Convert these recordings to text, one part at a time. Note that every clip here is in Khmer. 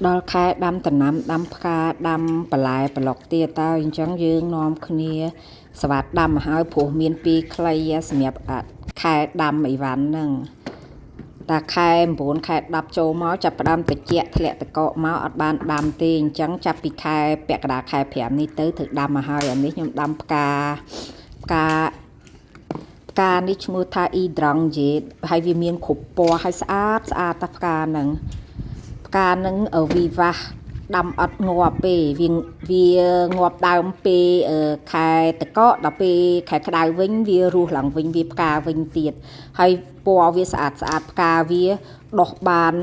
ដល់ខែដាំដំណាំដាំផ្កាដាំបន្លែប្លុកទៀតតើអញ្ចឹងយើងនាំគ្នាស្វាដាំមកហើយព្រោះមានពីរខ្លីសម្រាប់ខែដាំអីវ៉ាន់ហ្នឹងតាខែ9ខែ10ចូលមកចាប់ផ្ដើមត្រជាក់ធ្លាក់តកកមកអត់បានដាំទេអញ្ចឹងចាប់ពីខែពាក់កណ្ដាលខែ5នេះទៅត្រូវដាំមកហើយអានេះខ្ញុំដាំផ្កានេះឈ្មោះថាអ៊ីត្រង់យេតហើយវាមានគ្រប់ពណ៌ហើយស្អាតតាផ្កាហ្នឹងវីវ៉ាស់ដាំអត់ងាប់ទេវាងាប់ដើមពេលខែតកកដល់ពេលខែក្តៅវិញវារស់ឡើងវិញវាផ្កាវិញទៀតហើយពណ៌វាស្អាតផ្កាវាដុះបាន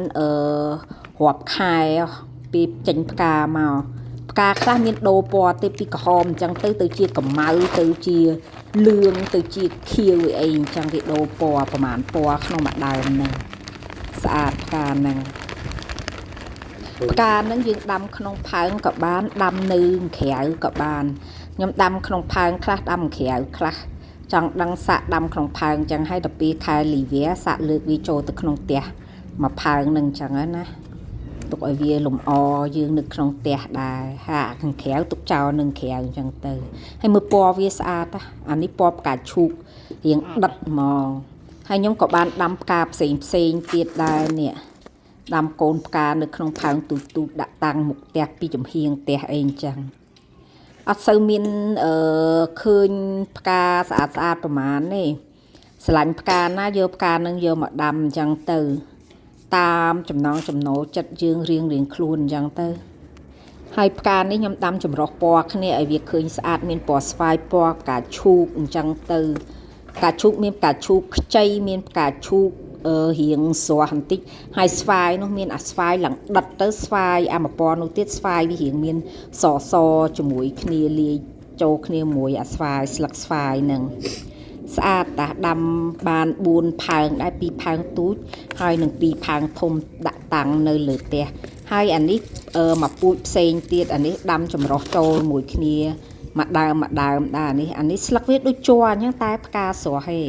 រាប់ខែពេលចេញផ្កាមកផ្កាខ្លះមានដូរពណ៌ទៅពីក្រហមអញ្ចឹងទៅជាកម្មៅទៅជាលឿងទៅជាខៀវអីអញ្ចឹងវាដូរពណ៌ប្រហែលពណ៌ក្នុងមួយដើមហ្នឹងស្អាតផ្កាហ្នឹងផ្កាហ្នឹងយើងដាំក្នុងផើងក៏បានដាំនៅក្រៅក៏បានខ្ញុំដាំក្នុងផើងខ្លះដាំក្រៅខ្លះចង់ដឹងសាក់ដាំក្នុងផើងចឹងហើយដល់ពេលខែលីវាសាក់លើកវាចូលទៅក្នុងផ្ទះមកផើងហ្នឹងចឹងណាទុកឲ្យវាលំអយើងនៅក្នុងផ្ទះដែរហាខាងក្រៅទុកចោលនឹងក្រៅអញ្ចឹងទៅហើយមើលពណ៌វាស្អាតអានេះពណ៌ផ្កាឈូករៀងដិតហ្មងហើយខ្ញុំក៏បានដាំផ្កាផ្សេងទៀតដែរនេះដាំកូនផ្កានៅក្នុងផើងទូចដាក់តាំងមុខផ្ទះពីចំហៀងផ្ទះអីអញ្ចឹងអត់សូវមានឃើញផ្កាស្អាតប្រហែលទេស្រឡាញ់ផ្កាណាយកផ្កានឹងយកមកដាំអញ្ចឹងទៅតាមចំណង់ចំណូលចិត្តយើងរៀងខ្លួនអញ្ចឹងទៅហើយផ្កានេះខ្ញុំដាំចម្រុះពណ៌គ្នាឲ្យវាឃើញស្អាតមានពណ៌ស្វាយពណ៌ផ្កាឈូកអញ្ចឹងទៅផ្កាឈូកមានផ្កាឈូកខ្ចីមានផ្កាឈូករៀងស្រស់បន្តិចហើយស្វាយនោះមានអាស្វាយឡើងដិតទៅស្វាយអាមួយពណ៌នោះទៀតស្វាយវារៀងមានសជាមួយគ្នាលាយចូលគ្នាមួយអាស្វាយស្លឹកស្វាយហ្នឹងស្អាតតាដាំបាន4ផើងដែរ2ផើងទូចហើយនឹង2ផើងធំដាក់តាំងនៅលើផ្ទះហើយអានេះមកពូជផ្សេងទៀតអានេះដាំចម្រុះចូលមួយគ្នាមួយដើមដែរអានេះស្លឹកវាដូចជ័រអញ្ចឹងតែផ្កាស្រស់ហេ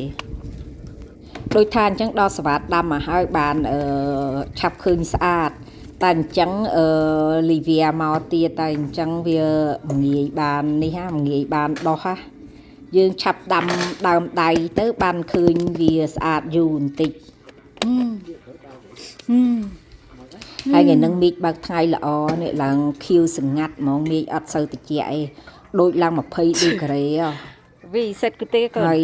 ដូចថាអញ្ចឹងដល់សវ៉ាតដាំមកហើយបានឆាប់ឃើញស្អាតតែអញ្ចឹងលីវីមកទៀតតែអញ្ចឹងវាងាយបាននេះងាយបានដោះយើងឆាប់ដាំដើមដៃទៅបានឃើញវាស្អាតយូរបន្តិចហើយថ្ងៃនឹងមេឃបើកថ្ងៃល្អនេះឡើងខៀវស្ងាត់ហ្មងមេឃអត់សូវត្រជាក់អីដូចឡើង20ដឺក្រេវីសិតគឺទេកូនហើយ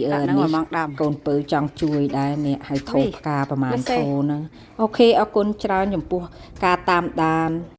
ហ្នឹងមកដាំកូនពៅចង់ជួយដែរនេះឲ្យថោផ្កាប្រមាណថោហ្នឹងអូខេអរគុណច្រើនចំពោះការតាមដាន